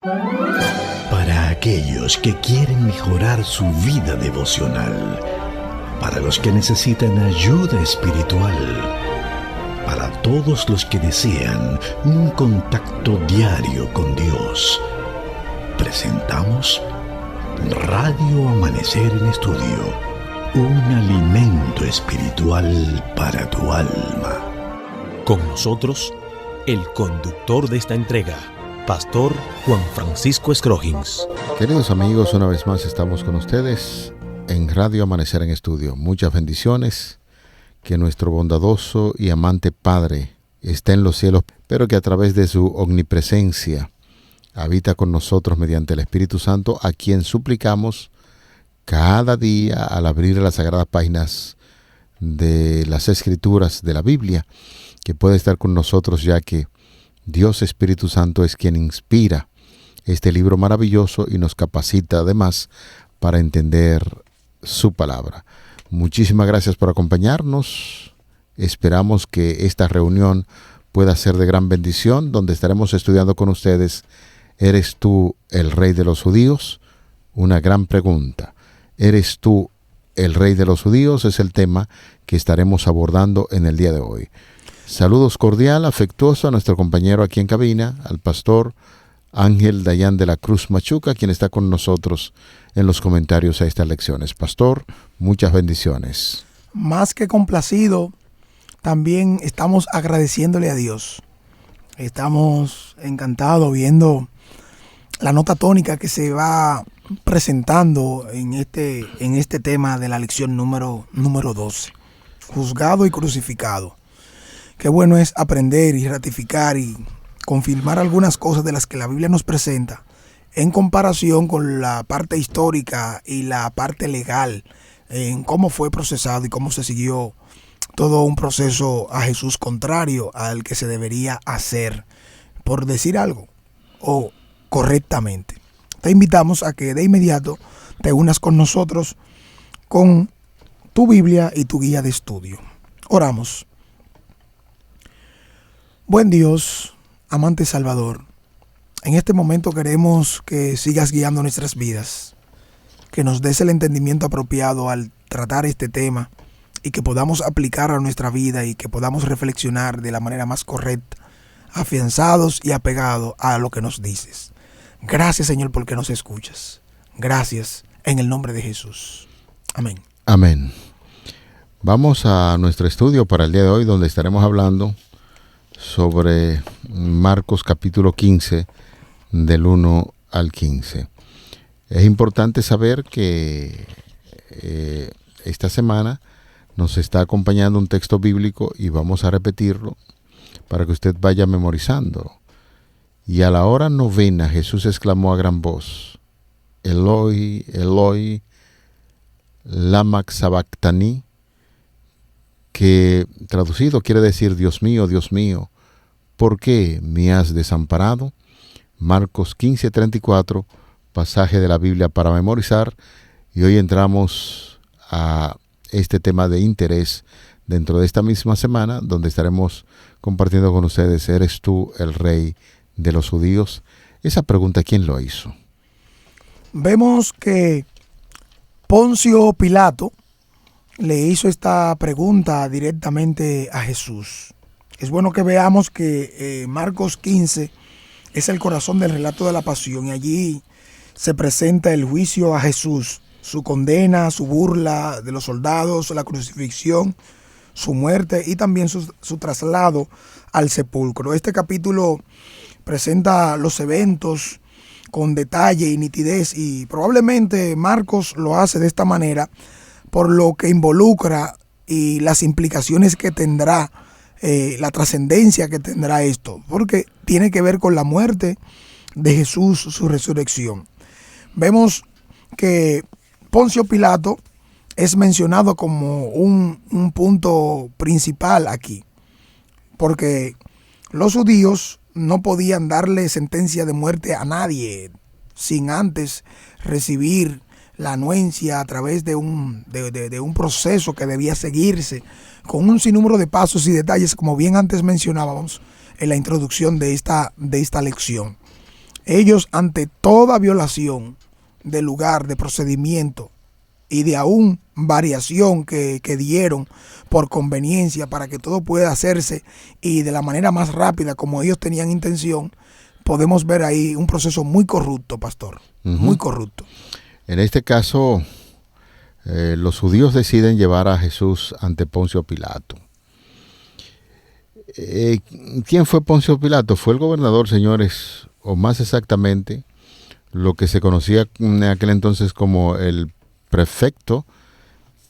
Para aquellos que quieren mejorar su vida devocional, para los que necesitan ayuda espiritual, para todos los que desean un contacto diario con Dios, presentamos Radio Amanecer en Estudio, un alimento espiritual para tu alma. Con nosotros, el conductor de esta entrega, Pastor Juan Francisco Scroggins. Queridos amigos, una vez más estamos con ustedes en Radio Amanecer en Estudio. Muchas bendiciones, que nuestro bondadoso y amante Padre esté en los cielos, pero que a través de su omnipresencia habita con nosotros mediante el Espíritu Santo, a quien suplicamos cada día al abrir las sagradas páginas de las Escrituras de la Biblia, que pueda estar con nosotros, ya que Dios Espíritu Santo es quien inspira este libro maravilloso y nos capacita además para entender su palabra. Muchísimas gracias por acompañarnos. Esperamos que esta reunión pueda ser de gran bendición, donde estaremos estudiando con ustedes ¿Eres tú el rey de los judíos? Una gran pregunta. ¿Eres tú el rey de los judíos? Es el tema que estaremos abordando en el día de hoy. Saludos cordial, afectuoso a nuestro compañero aquí en cabina, al pastor Ángel Dayan de la Cruz Machuca, quien está con nosotros en los comentarios a estas lecciones. Pastor, muchas bendiciones. Más que complacido, también estamos agradeciéndole a Dios. Estamos encantados viendo la nota tónica que se va presentando en este tema de la lección número 12. Juzgado y crucificado. Qué bueno es aprender y ratificar y confirmar algunas cosas de las que la Biblia nos presenta en comparación con la parte histórica y la parte legal, en cómo fue procesado y cómo se siguió todo un proceso a Jesús contrario al que se debería hacer, por decir algo, o correctamente. Te invitamos a que de inmediato te unas con nosotros con tu Biblia y tu guía de estudio. Oramos. Buen Dios, amante Salvador, en este momento queremos que sigas guiando nuestras vidas, que nos des el entendimiento apropiado al tratar este tema y que podamos aplicar a nuestra vida y que podamos reflexionar de la manera más correcta, afianzados y apegados a lo que nos dices. Gracias, Señor, porque nos escuchas. Gracias, en el nombre de Jesús. Amén. Amén. Vamos a nuestro estudio para el día de hoy, donde estaremos hablando sobre Marcos capítulo 15, del 1 al 15. Es importante saber que esta semana nos está acompañando un texto bíblico y vamos a repetirlo para que usted vaya memorizando. Y a la hora novena Jesús exclamó a gran voz: Eloi, Eloi, lama sabactani, que traducido quiere decir Dios mío, ¿por qué me has desamparado? Marcos 15:34, pasaje de la Biblia para memorizar. Y hoy entramos a este tema de interés dentro de esta misma semana, donde estaremos compartiendo con ustedes: ¿eres tú el rey de los judíos? Esa pregunta, ¿quién lo hizo? Vemos que Poncio Pilato le hizo esta pregunta directamente a Jesús. Es bueno que veamos que Marcos 15 es el corazón del relato de la pasión, y allí se presenta el juicio a Jesús, su condena, su burla de los soldados, la crucifixión, su muerte y también su traslado al sepulcro. Este capítulo presenta los eventos con detalle y nitidez, y probablemente Marcos lo hace de esta manera por lo que involucra y las implicaciones que tendrá, la trascendencia que tendrá esto, porque tiene que ver con la muerte de Jesús, su resurrección. Vemos que Poncio Pilato es mencionado como un punto principal aquí, porque los judíos no podían darle sentencia de muerte a nadie sin antes recibir la anuencia a través de un proceso que debía seguirse con un sinnúmero de pasos y detalles, como bien antes mencionábamos en la introducción de esta lección. ellos ante toda violación de lugar, de procedimiento y de aún variación que dieron por conveniencia para que todo pueda hacerse y de la manera más rápida como ellos tenían intención, podemos ver ahí un proceso muy corrupto, pastor, muy corrupto. En este caso, los judíos deciden llevar a Jesús ante Poncio Pilato. ¿Quién fue Poncio Pilato? Fue el gobernador, señores, o más exactamente, lo que se conocía en aquel entonces como el prefecto,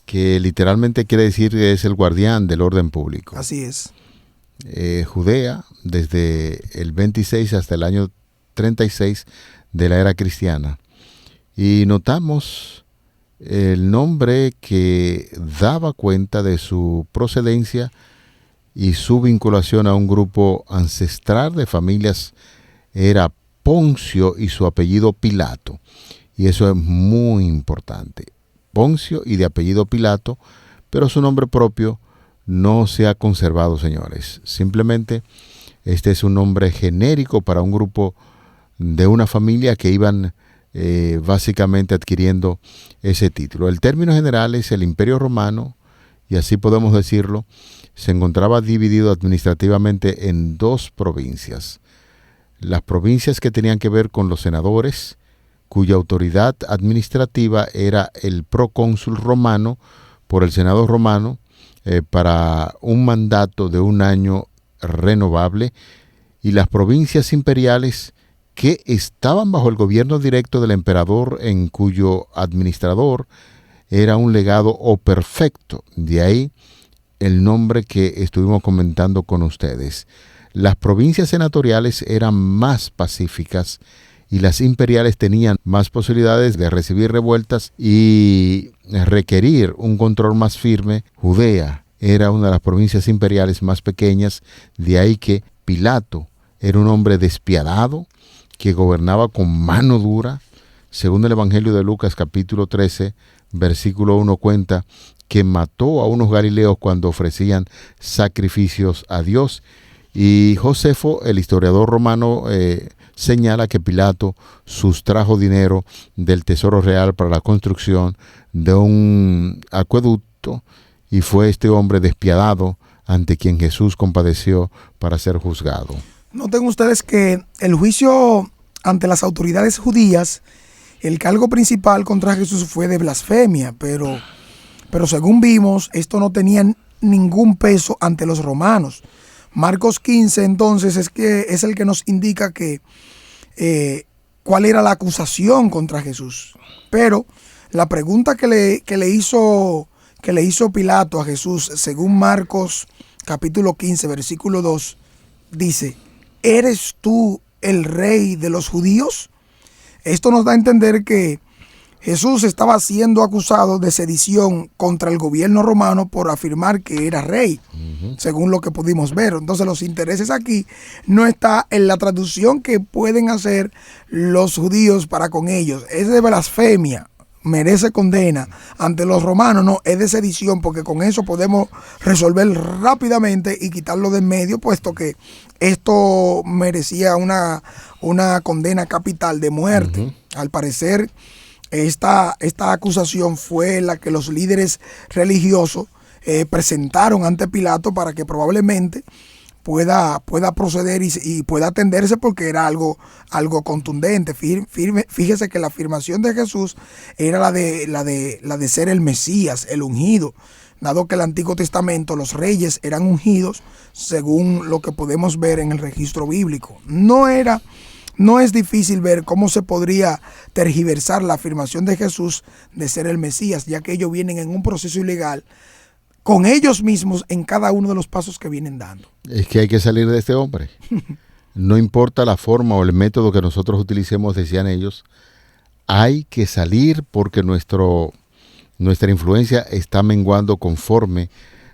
que literalmente quiere decir que es el guardián del orden público. Así es. Judea, desde el 26 hasta el año 36 de la era cristiana. Y notamos el nombre que daba cuenta de su procedencia y su vinculación a un grupo ancestral de familias era Poncio y su apellido Pilato. Y eso es muy importante. Poncio y de apellido Pilato, pero su nombre propio no se ha conservado, señores. Simplemente este es un nombre genérico para un grupo de una familia que iban básicamente adquiriendo ese título. El término general es el Imperio Romano, y así podemos decirlo, se encontraba dividido administrativamente en dos provincias. Las provincias que tenían que ver con los senadores, cuya autoridad administrativa era el procónsul romano por el Senado romano, para un mandato de un año renovable, y las provincias imperiales que estaban bajo el gobierno directo del emperador, en cuyo administrador era un legado o perfecto. De ahí el nombre que estuvimos comentando con ustedes. Las provincias senatoriales eran más pacíficas y las imperiales tenían más posibilidades de recibir revueltas y requerir un control más firme. Judea era una de las provincias imperiales más pequeñas, de ahí que Pilato era un hombre despiadado que gobernaba con mano dura. Según el Evangelio de Lucas capítulo 13, versículo 1 cuenta que mató a unos galileos cuando ofrecían sacrificios a Dios. Y Josefo, el historiador romano, señala que Pilato sustrajo dinero del tesoro real para la construcción de un acueducto, y fue este hombre despiadado ante quien Jesús compadeció para ser juzgado. Noten ustedes que el juicio ante las autoridades judías, el cargo principal contra Jesús fue de blasfemia, pero según vimos, esto no tenía ningún peso ante los romanos. Marcos 15, entonces, es el que nos indica que cuál era la acusación contra Jesús. Pero la pregunta que le hizo Pilato a Jesús, según Marcos capítulo 15, versículo 2, dice: ¿eres tú el rey de los judíos? Esto nos da a entender que Jesús estaba siendo acusado de sedición contra el gobierno romano por afirmar que era rey, según lo que pudimos ver. Entonces los intereses aquí no está en la traducción que pueden hacer los judíos para con ellos. Es de blasfemia, merece condena. Ante los romanos no, es de sedición, porque con eso podemos resolver rápidamente y quitarlo de en medio, puesto que esto merecía una condena capital de muerte. Al parecer, esta acusación fue la que los líderes religiosos presentaron ante Pilato para que probablemente pueda proceder y pueda atenderse, porque era algo contundente. Fíjese que la afirmación de Jesús era la de ser el Mesías, el ungido, dado que en el Antiguo Testamento los reyes eran ungidos, según lo que podemos ver en el registro bíblico. No es difícil ver cómo se podría tergiversar la afirmación de Jesús de ser el Mesías, ya que ellos vienen en un proceso ilegal con ellos mismos en cada uno de los pasos que vienen dando. Es que hay que salir de este hombre. No importa la forma o el método que nosotros utilicemos, decían ellos, hay que salir, porque nuestra influencia está menguando conforme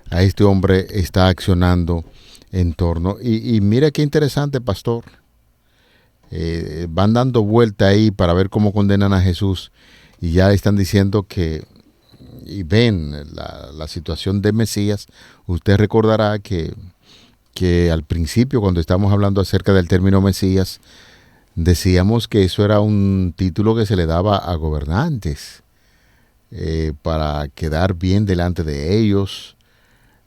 a este hombre está accionando en torno. Y mira qué interesante, pastor. Van dando vuelta ahí para ver cómo condenan a Jesús, y ya están diciendo que, y ven la situación de Mesías. Usted recordará que al principio, cuando estamos hablando acerca del término Mesías, decíamos que eso era un título que se le daba a gobernantes para quedar bien delante de ellos,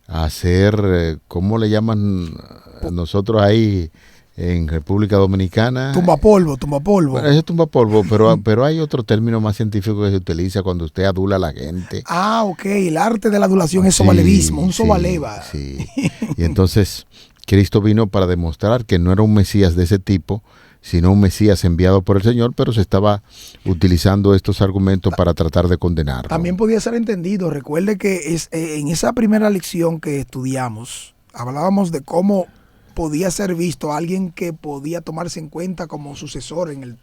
hacer, ¿cómo le llaman nosotros ahí en República Dominicana? Tumbapolvo. Bueno, ese es tumbapolvo, pero hay otro término más científico que se utiliza cuando usted adula a la gente. Ah, ok, el arte de la adulación es sobalevismo, un sobaleva. Sí. Y entonces Cristo vino para demostrar que no era un Mesías de ese tipo, sino un Mesías enviado por el Señor, pero se estaba utilizando estos argumentos para tratar de condenarlo. También podía ser entendido. Recuerde que en esa primera lección que estudiamos, hablábamos de cómo podía ser visto alguien que podía tomarse en cuenta como sucesor en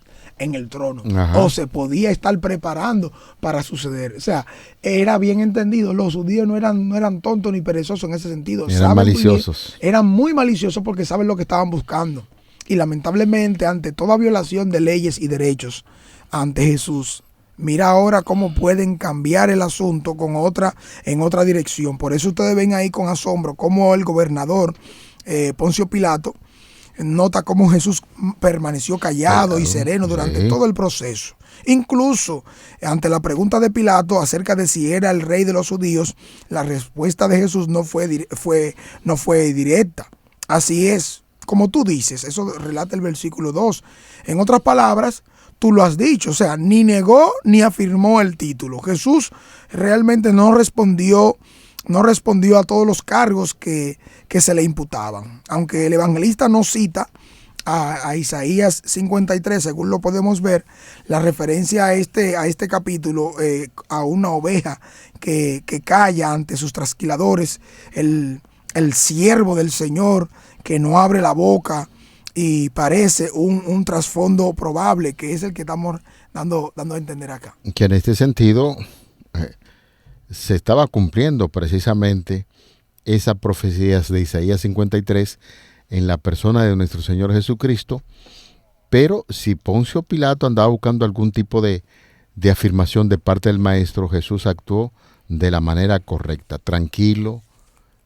el trono. Ajá. O se podía estar preparando para suceder. O sea, era bien entendido. Los judíos no eran tontos ni perezosos en ese sentido. Eran maliciosos. Eran muy maliciosos porque saben lo que estaban buscando. Y lamentablemente, ante toda violación de leyes y derechos ante Jesús, mira ahora cómo pueden cambiar el asunto en otra dirección. Por eso ustedes ven ahí con asombro cómo el gobernador Poncio Pilato nota cómo Jesús permaneció callado y sereno durante todo el proceso. Incluso ante la pregunta de Pilato acerca de si era el rey de los judíos, la respuesta de Jesús no fue directa. Así es. Como tú dices, eso relata el versículo 2. En otras palabras, tú lo has dicho, o sea, ni negó ni afirmó el título. Jesús realmente no respondió a todos los cargos que se le imputaban. Aunque el evangelista no cita a Isaías 53, según lo podemos ver, la referencia a este capítulo, a una oveja que calla ante sus trasquiladores, el siervo del Señor, que no abre la boca, y parece un trasfondo probable, que es el que estamos dando a entender acá. Que en este sentido se estaba cumpliendo precisamente esa profecía de Isaías 53 en la persona de nuestro Señor Jesucristo, pero si Poncio Pilato andaba buscando algún tipo de afirmación de parte del Maestro, Jesús actuó de la manera correcta, tranquilo,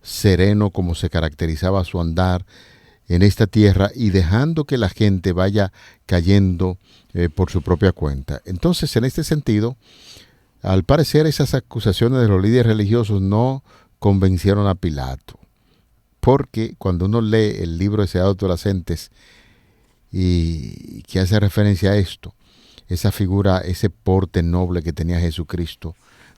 sereno, como se caracterizaba su andar en esta tierra, y dejando que la gente vaya cayendo por su propia cuenta. Entonces, en este sentido, al parecer esas acusaciones de los líderes religiosos no convencieron a Pilato, porque cuando uno lee el libro de Sedado Adolescentes y que hace referencia a esto, esa figura, ese porte noble que tenía Jesucristo,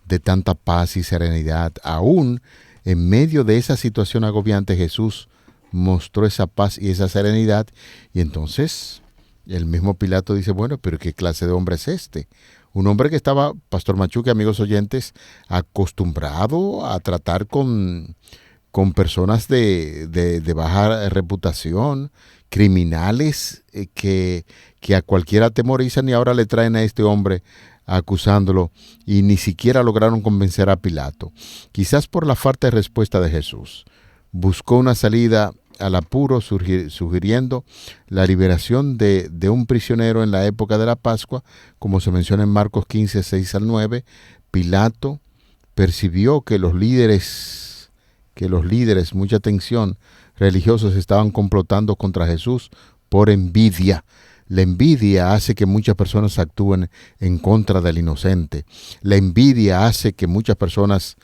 de tanta paz y serenidad, aún en medio de esa situación agobiante, Jesús mostró esa paz y esa serenidad. Y entonces el mismo Pilato dice, bueno, pero ¿qué clase de hombre es este? Un hombre que estaba, Pastor Machuque, amigos oyentes, acostumbrado a tratar con personas de baja reputación, criminales que a cualquiera atemorizan, y ahora le traen a este hombre acusándolo, y ni siquiera lograron convencer a Pilato. Quizás por la falta de respuesta de Jesús, buscó una salida al apuro, sugiriendo la liberación de un prisionero en la época de la Pascua, como se menciona en Marcos 15, 6 al 9. Pilato percibió que los líderes, mucha atención, religiosos estaban complotando contra Jesús por envidia. La envidia hace que muchas personas actúen en contra del inocente. La envidia hace que muchas personas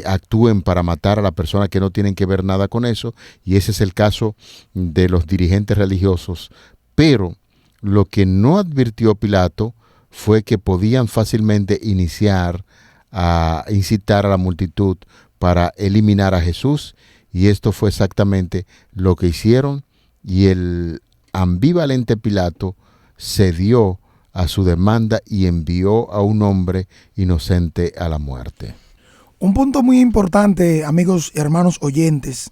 actúen para matar a la persona que no tienen que ver nada con eso, y ese es el caso de los dirigentes religiosos. Pero lo que no advirtió Pilato fue que podían fácilmente incitar a la multitud para eliminar a Jesús, y esto fue exactamente lo que hicieron, y el ambivalente Pilato cedió a su demanda y envió a un hombre inocente a la muerte. Un punto muy importante, amigos y hermanos oyentes,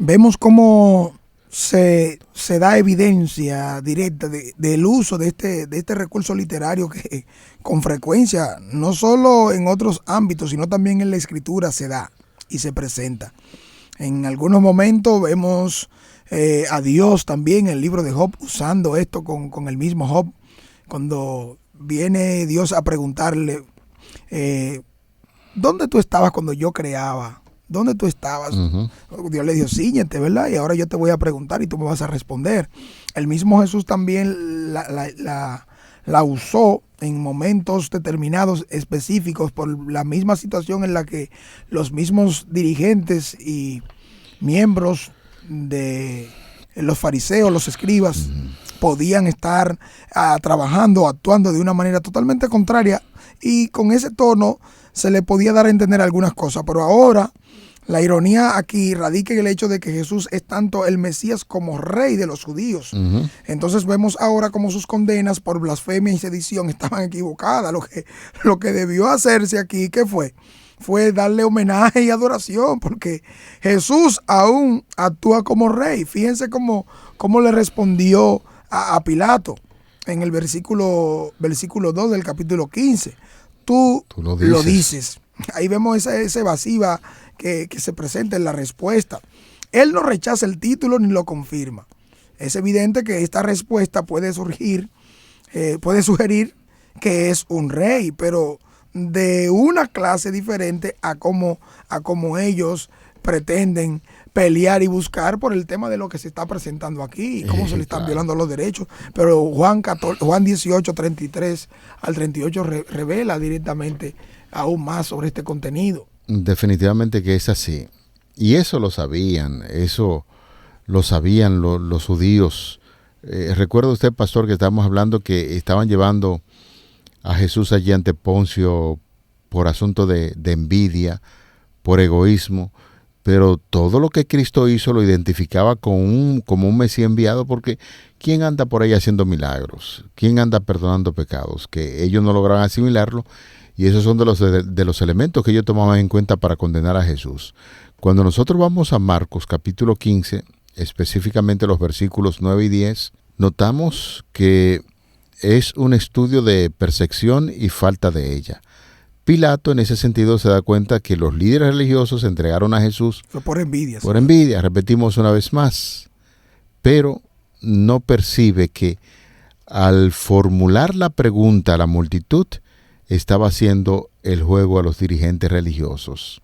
vemos cómo se da evidencia directa del uso de este recurso literario que con frecuencia, no solo en otros ámbitos, sino también en la escritura se da y se presenta. En algunos momentos vemos a Dios también en el libro de Job usando esto con el mismo Job, cuando viene Dios a preguntarle, ¿dónde tú estabas cuando yo creaba? ¿dónde tú estabas? Dios le dijo, cíñete, ¿verdad? Y ahora yo te voy a preguntar y tú me vas a responder. El mismo Jesús también la usó en momentos determinados, específicos, por la misma situación en la que los mismos dirigentes y miembros de los fariseos, los escribas, podían estar trabajando, actuando de una manera totalmente contraria, y con ese tono se le podía dar a entender algunas cosas. Pero ahora la ironía aquí radica en el hecho de que Jesús es tanto el Mesías como rey de los judíos. Entonces vemos ahora como sus condenas por blasfemia y sedición estaban equivocadas. Lo que debió hacerse aquí, ¿qué fue? Fue darle homenaje y adoración, porque Jesús aún actúa como rey. Fíjense cómo le respondió a Pilato en el versículo 2 del capítulo 15. Tú lo dices. Ahí vemos esa evasiva que se presenta en la respuesta. Él no rechaza el título ni lo confirma. Es evidente que esta respuesta puede sugerir que es un rey, pero de una clase diferente a como ellos pretenden pelear y buscar por el tema de lo que se está presentando aquí y cómo se le están violando los derechos. Pero Juan 18, 33 al 38 revela directamente aún más sobre este contenido. Definitivamente que es así. Y eso lo sabían los judíos. Recuerda usted, pastor, que estábamos hablando que estaban llevando a Jesús allí ante Poncio por asunto de envidia, por egoísmo, pero todo lo que Cristo hizo lo identificaba como un Mesías enviado, porque ¿quién anda por ahí haciendo milagros? ¿Quién anda perdonando pecados? Que ellos no lograban asimilarlo, y esos son de los elementos que ellos tomaban en cuenta para condenar a Jesús. Cuando nosotros vamos a Marcos capítulo 15, específicamente los versículos 9 y 10, notamos que es un estudio de percepción y falta de ella. Pilato en ese sentido se da cuenta que los líderes religiosos entregaron a Jesús por envidia. Por envidia, repetimos una vez más. Pero no percibe que al formular la pregunta a la multitud, estaba haciendo el juego a los dirigentes religiosos.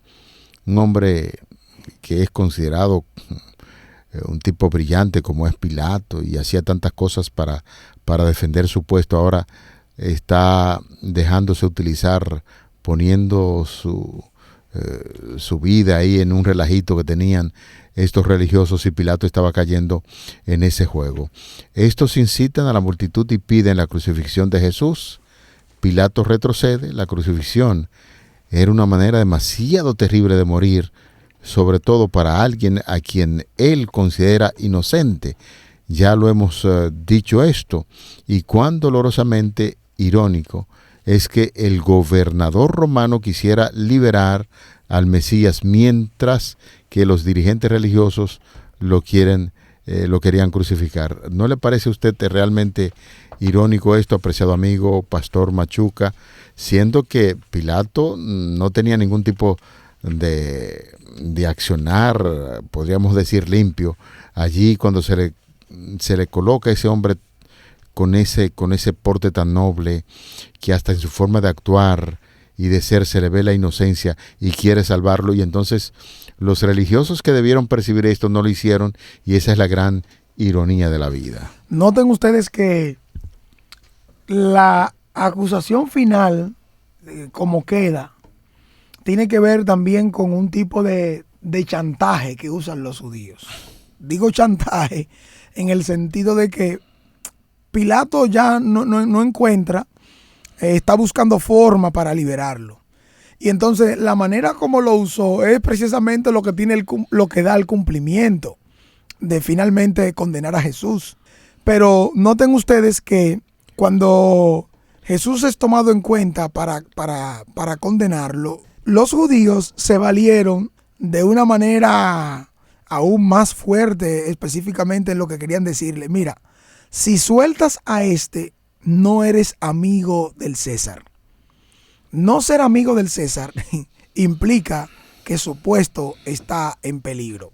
Un hombre que es considerado un tipo brillante como es Pilato y hacía tantas cosas para defender su puesto, ahora está dejándose utilizar, poniendo su vida ahí en un relajito que tenían estos religiosos, y Pilato estaba cayendo en ese juego. Estos incitan a la multitud y piden la crucifixión de Jesús. Pilato retrocede. La crucifixión era una manera demasiado terrible de morir, sobre todo para alguien a quien él considera inocente. Ya lo hemos dicho esto, y cuán dolorosamente irónico es que el gobernador romano quisiera liberar al Mesías, mientras que los dirigentes religiosos lo querían crucificar. ¿No le parece a usted realmente irónico esto, apreciado amigo Pastor Machuca, siendo que Pilato no tenía ningún tipo de accionar, podríamos decir, limpio, allí cuando se le coloca a ese hombre con ese porte tan noble, que hasta en su forma de actuar y de ser se le ve la inocencia y quiere salvarlo? Y entonces los religiosos que debieron percibir esto no lo hicieron, y esa es la gran ironía de la vida. Noten ustedes que la acusación final, como queda, tiene que ver también con un tipo de chantaje que usan los judíos. Digo chantaje en el sentido de que Pilato ya no encuentra, está buscando forma para liberarlo. Y entonces la manera como lo usó es precisamente lo que da el cumplimiento de finalmente condenar a Jesús. Pero noten ustedes que cuando Jesús es tomado en cuenta para condenarlo, los judíos se valieron de una manera aún más fuerte, específicamente en lo que querían decirle: mira, si sueltas a este, no eres amigo del César. No ser amigo del César implica que su puesto está en peligro.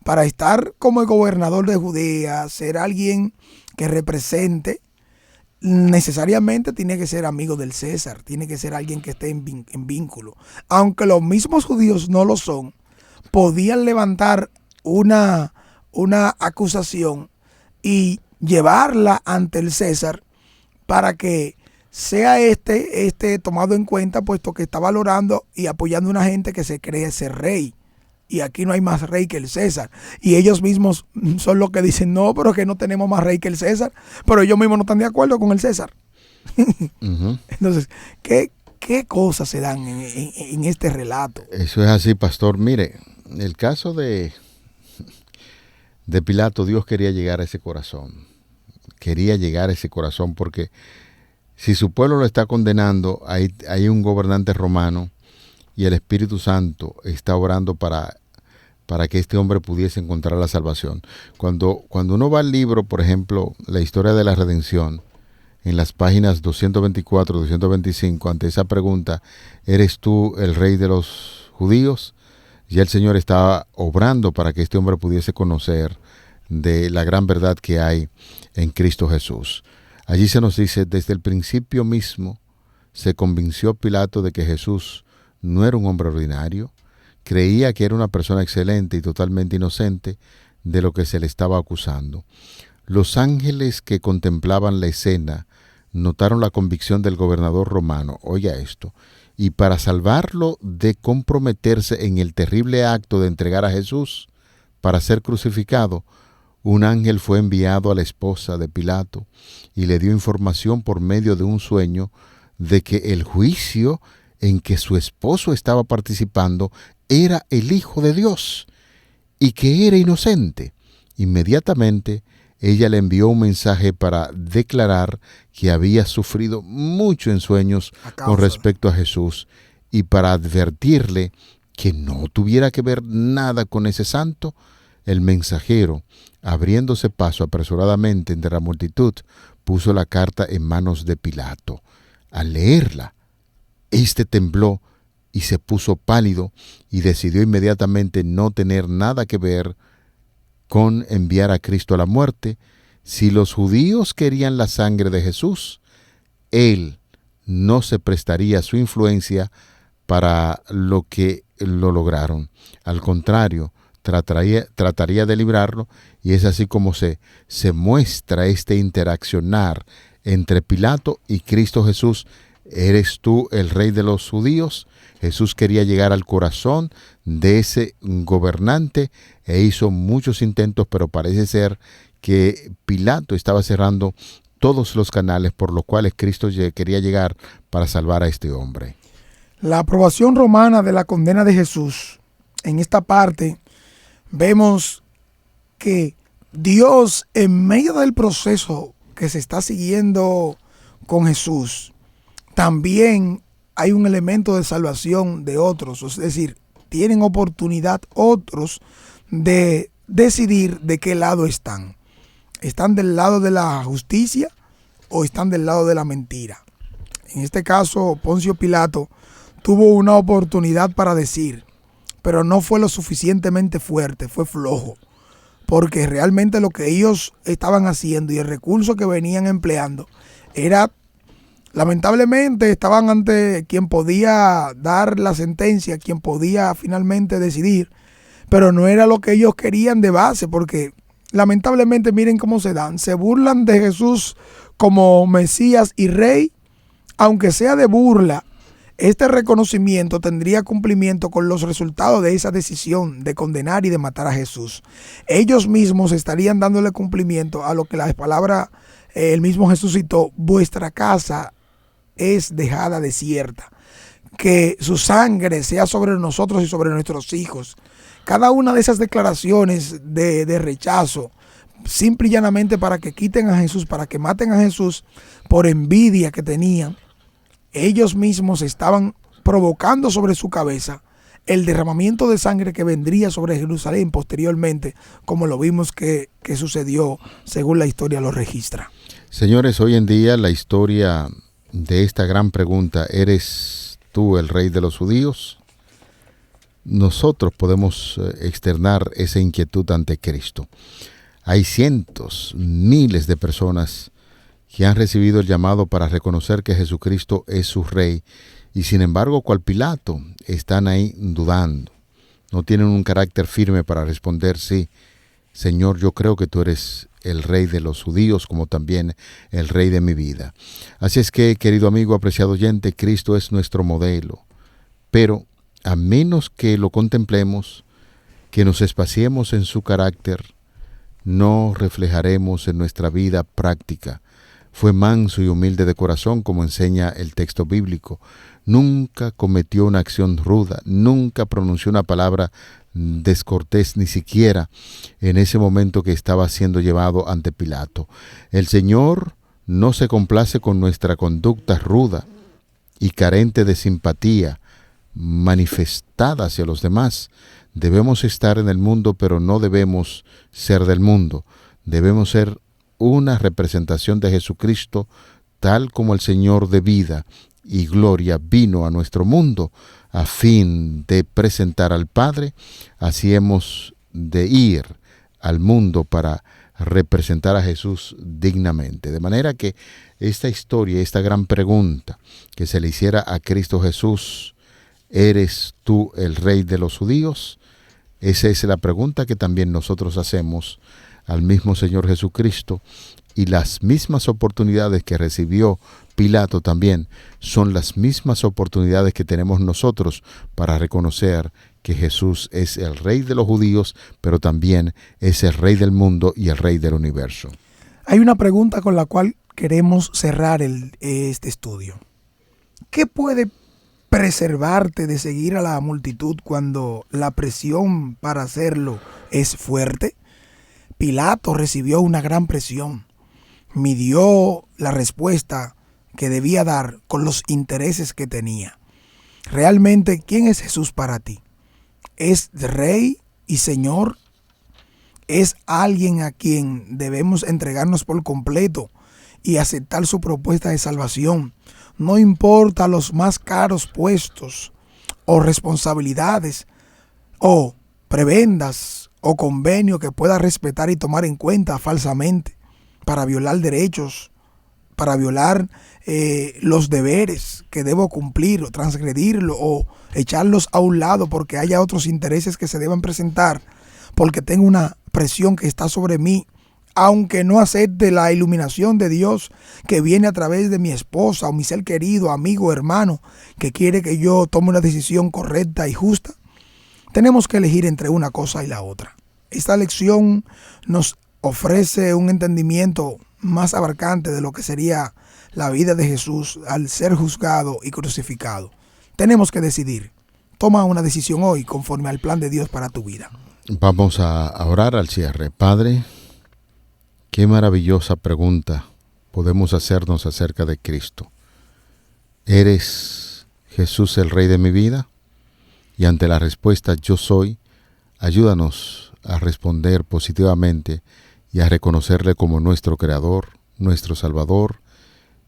Para estar como el gobernador de Judea, ser alguien que represente, necesariamente tiene que ser amigo del César, tiene que ser alguien que esté en vínculo. Aunque los mismos judíos no lo son, podían levantar una acusación y llevarla ante el César para que sea este tomado en cuenta, puesto que está valorando y apoyando a una gente que se cree ser rey. Y aquí no hay más rey que el César. Y ellos mismos son los que dicen, no, pero que no tenemos más rey que el César. Pero ellos mismos no están de acuerdo con el César. Uh-huh. Entonces, ¿qué cosas se dan en este relato? Eso es así, pastor. Mire, el caso de Pilato, Dios quería llegar a ese corazón. Quería llegar a ese corazón porque si su pueblo lo está condenando, hay un gobernante romano y el Espíritu Santo está orando para que este hombre pudiese encontrar la salvación. Cuando uno va al libro, por ejemplo, la historia de la redención, en las páginas 224, 225, ante esa pregunta, ¿eres tú el rey de los judíos? Ya el Señor estaba obrando para que este hombre pudiese conocer de la gran verdad que hay en Cristo Jesús. Allí se nos dice, desde el principio mismo se convenció Pilato de que Jesús no era un hombre ordinario, creía que era una persona excelente y totalmente inocente de lo que se le estaba acusando. Los ángeles que contemplaban la escena notaron la convicción del gobernador romano, oiga esto, y para salvarlo de comprometerse en el terrible acto de entregar a Jesús para ser crucificado, un ángel fue enviado a la esposa de Pilato y le dio información por medio de un sueño de que el juicio en que su esposo estaba participando era el Hijo de Dios y que era inocente. Inmediatamente ella le envió un mensaje para declarar que había sufrido mucho en sueños con respecto a Jesús y para advertirle que no tuviera que ver nada con ese santo. El mensajero, abriéndose paso apresuradamente entre la multitud, puso la carta en manos de Pilato. Al leerla, éste tembló y se puso pálido y decidió inmediatamente no tener nada que ver con enviar a Cristo a la muerte. Si los judíos querían la sangre de Jesús, él no se prestaría su influencia para lo que lo lograron. Al contrario, trataría de librarlo, y es así como se muestra este interaccionar entre Pilato y Cristo Jesús. ¿Eres tú el rey de los judíos? Jesús quería llegar al corazón de ese gobernante e hizo muchos intentos, pero parece ser que Pilato estaba cerrando todos los canales por los cuales Cristo quería llegar para salvar a este hombre. La aprobación romana de la condena de Jesús, en esta parte vemos que Dios, en medio del proceso que se está siguiendo con Jesús, también hay un elemento de salvación de otros, es decir, tienen oportunidad otros de decidir de qué lado están. ¿Están del lado de la justicia o están del lado de la mentira? En este caso, Poncio Pilato tuvo una oportunidad para decir, pero no fue lo suficientemente fuerte, fue flojo, porque realmente lo que ellos estaban haciendo y el recurso que venían empleando era, lamentablemente, estaban ante quien podía dar la sentencia, quien podía finalmente decidir, pero no era lo que ellos querían de base, porque lamentablemente miren cómo se dan, se burlan de Jesús como Mesías y Rey, aunque sea de burla. Este reconocimiento tendría cumplimiento con los resultados de esa decisión de condenar y de matar a Jesús. Ellos mismos estarían dándole cumplimiento a lo que la palabra, el mismo Jesús citó, vuestra casa es dejada desierta, que su sangre sea sobre nosotros y sobre nuestros hijos. Cada una de esas declaraciones de rechazo, simple y llanamente para que quiten a Jesús, para que maten a Jesús por envidia que tenían, ellos mismos estaban provocando sobre su cabeza el derramamiento de sangre que vendría sobre Jerusalén posteriormente, como lo vimos que sucedió según la historia lo registra. Señores, hoy en día la historia de esta gran pregunta, ¿eres tú el rey de los judíos? Nosotros podemos externar esa inquietud ante Cristo. Hay cientos, miles de personas que han recibido el llamado para reconocer que Jesucristo es su Rey, y sin embargo, cual Pilato, están ahí dudando. no tienen un carácter firme para responder, sí, Señor, yo creo que tú eres el Rey de los judíos, como también el Rey de mi vida. Así es que, querido amigo, apreciado oyente, Cristo es nuestro modelo. Pero, a menos que lo contemplemos, que nos espaciemos en su carácter, no reflejaremos en nuestra vida práctica. Fue manso y humilde de corazón, como enseña el texto bíblico. Nunca cometió una acción ruda, nunca pronunció una palabra descortés, ni siquiera en ese momento que estaba siendo llevado ante Pilato. El Señor no se complace con nuestra conducta ruda y carente de simpatía manifestada hacia los demás. Debemos estar en el mundo, pero no debemos ser del mundo. Debemos ser una representación de Jesucristo, tal como el Señor de vida y gloria vino a nuestro mundo a fin de presentar al Padre. Así hemos de ir al mundo para representar a Jesús dignamente. De manera que esta historia, esta gran pregunta que se le hiciera a Cristo Jesús, ¿eres tú el Rey de los judíos? Esa es la pregunta que también nosotros hacemos al mismo Señor Jesucristo, y las mismas oportunidades que recibió Pilato también son las mismas oportunidades que tenemos nosotros para reconocer que Jesús es el Rey de los judíos, pero también es el Rey del mundo y el Rey del universo. Hay una pregunta con la cual queremos cerrar este estudio. ¿Qué puede preservarte de seguir a la multitud cuando la presión para hacerlo es fuerte? Pilato recibió una gran presión. Midió la respuesta que debía dar con los intereses que tenía. Realmente, ¿quién es Jesús para ti? ¿Es Rey y Señor? ¿Es alguien a quien debemos entregarnos por completo y aceptar su propuesta de salvación? No importa los más caros puestos o responsabilidades o prebendas o convenio que pueda respetar y tomar en cuenta falsamente para violar derechos, para violar los deberes que debo cumplir o transgredirlo o echarlos a un lado porque haya otros intereses que se deban presentar, porque tengo una presión que está sobre mí, aunque no acepte la iluminación de Dios que viene a través de mi esposa o mi ser querido, amigo, hermano, que quiere que yo tome una decisión correcta y justa. Tenemos que elegir entre una cosa y la otra. Esta lección nos ofrece un entendimiento más abarcante de lo que sería la vida de Jesús al ser juzgado y crucificado. Tenemos que decidir. Toma una decisión hoy conforme al plan de Dios para tu vida. Vamos a orar al cierre. Padre, qué maravillosa pregunta podemos hacernos acerca de Cristo. ¿Eres Jesús el Rey de mi vida? Y ante la respuesta yo soy, ayúdanos a responder positivamente y a reconocerle como nuestro Creador, nuestro Salvador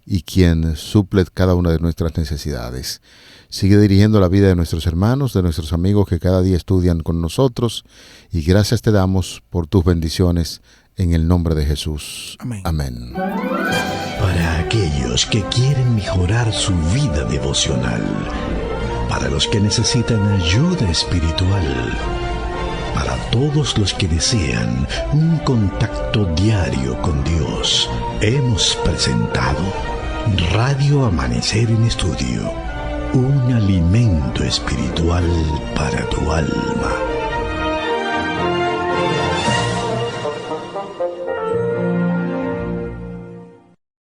y quien suple cada una de nuestras necesidades. Sigue dirigiendo la vida de nuestros hermanos, de nuestros amigos que cada día estudian con nosotros, y gracias te damos por tus bendiciones en el nombre de Jesús. Amén. Amén. Para aquellos que quieren mejorar su vida devocional, para los que necesitan ayuda espiritual, para todos los que desean un contacto diario con Dios, hemos presentado Radio Amanecer en Estudio, un alimento espiritual para tu alma.